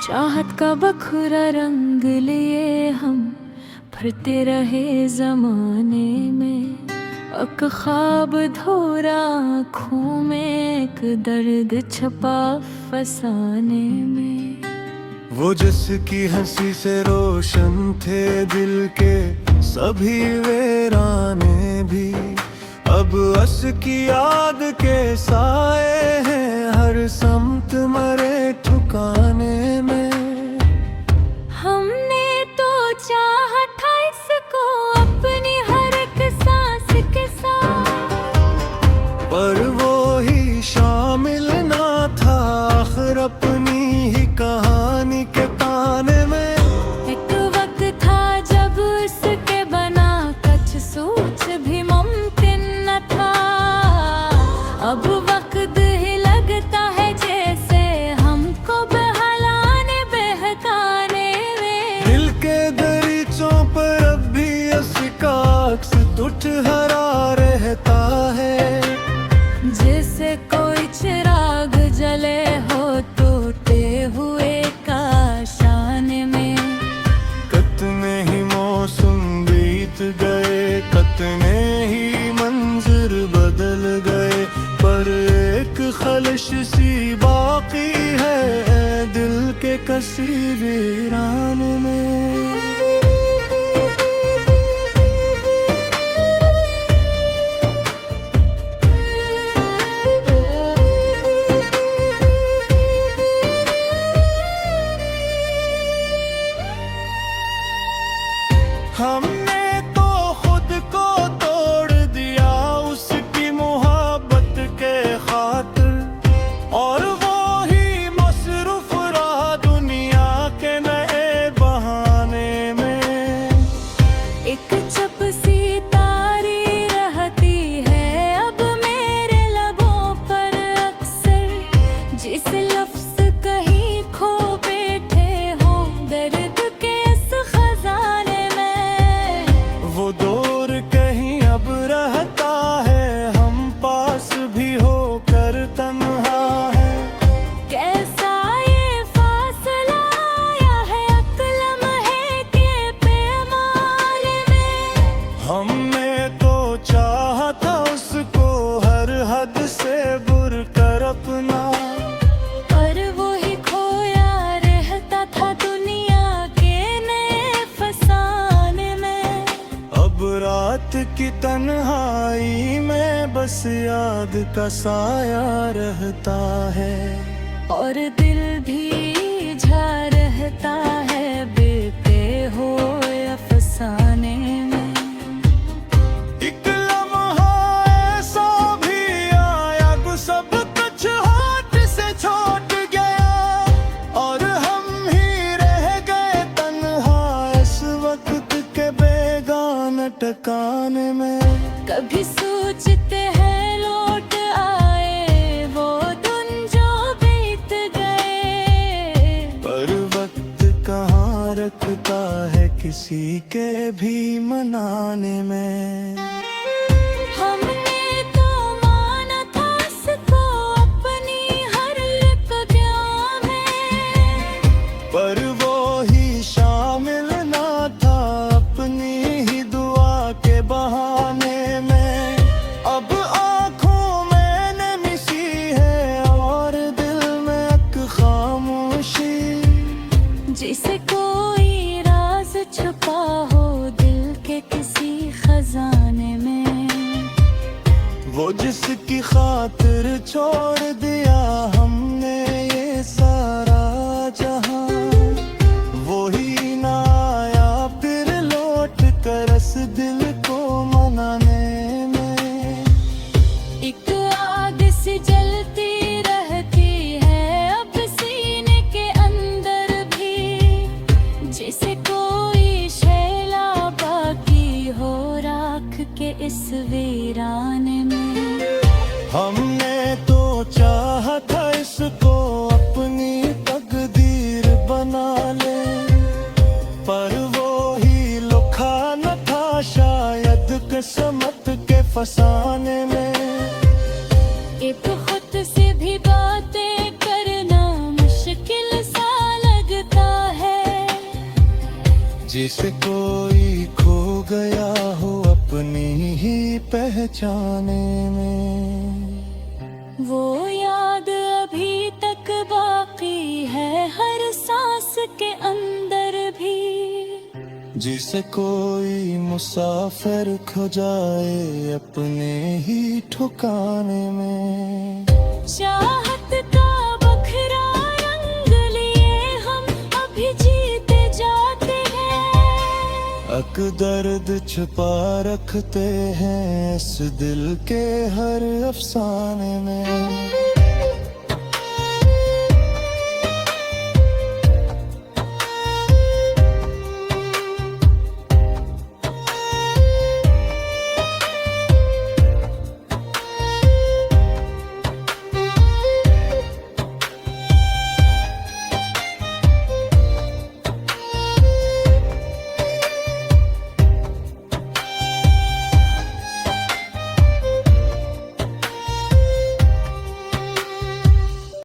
चाहत का बखुरा रंग लिए हम फिरते रहे जमाने में। एक ख्वाब धोरा आँखों में, एक दर्द छपा फसाने में। वो जिसकी हंसी से रोशन थे दिल के सभी वीराने भी, अब अस की याद के साए हैं हर समत मरे ठुकाने में। हमने तो चाहा था इसको अपनी हर एक सांस के साथ, पर वो ही शामिल ना था आखिर अपनी ही कहानी के ताने में। एक वक्त था जब उसके बना कुछ सोच भी मुमकिन न था। अब वक्त ही लगता है जैसे हमको बहलाने बहकाने में। दिल के दरीचों पर अब भी उसका अक्स टूट हरा रहता है। जैसे कोई चिराग जले हो टूटे हुए काशाने में। कितने ही मौसम बीत गए, कितने ही मंजर बदल गए, पर एक खलिश सी बाकी है दिल के कसी वीरान में। हमने तो खुद को तोड़ दिया उसकी मोहब्बत के खातिर, और वो ही मसरूफ रहा दुनिया के नए बहाने में। एक चप सी तारी रहती है अब मेरे लबों पर अक्सर, जिस लफ्ज कहीं खो बैठे हो दर्द के इस खजाने में। वो दौर कहीं अब रहता है, हम पास भी होकर तन्हा है। कैसा ये फासला आया है अक्ल लम्हे के पैमाने में। हमने तो चाहा था उसको हर हद से बुर कर अपना, पर वो ही खोया रहता था दुनिया के नए फसाने में। अब रात की तन्हाई में बस याद का साया रहता है, और दिल भी झा रहता है बीते हुए अफसाने में। एक लम्हा ऐसा भी आया कि सब कुछ हाथ से छूट गया, और हम ही रह गए तन्हा इस वक्त के बेगाना ठिकाने में। कभी सोचते हैं लौट आए वो दिन जो बीत गए, पर वक्त कहाँ रखता है किसी के भी मनाने में। हमने तो माना था इसको अपनी हर एक दुआ में, पर वो ही शामिल ना था अपनी ही दुआ के बहाने में। अब आँखों में नमी सी है और दिल में एक खामोशी, जैसे कोई राज छुपा हो दिल के किसी खजाने में। वो जिसकी खातिर छोड़ दिया हमने ये सारा जहां, वो ही ना आया फिर लौट कर इस दिल को मनाने में। एक आग सी जलती रहती है अब सीने के अंदर भी, जैसे कोई शैला बाकी हो राख के इस वीराने में। हमने तो चाहा था इसको अपनी तकदीर बना ले, पर वो ही लुखा न था शायद किस्मत के फसाने में। एक खुद से भी बातें करना मुश्किल सा लगता जिसे कोई खो गया हो अपनी ही पहचाने में। वो याद अभी तक बाकी है हर सांस के अंदर भी, जिसे कोई मुसाफिर खो जाए अपने ही ठिकाने में। चाहत का बखरा रंग लिए हम अभी जीते जाते हैं। अक दर्द छुपा रखते हैं इस दिल के हर अफसाने में।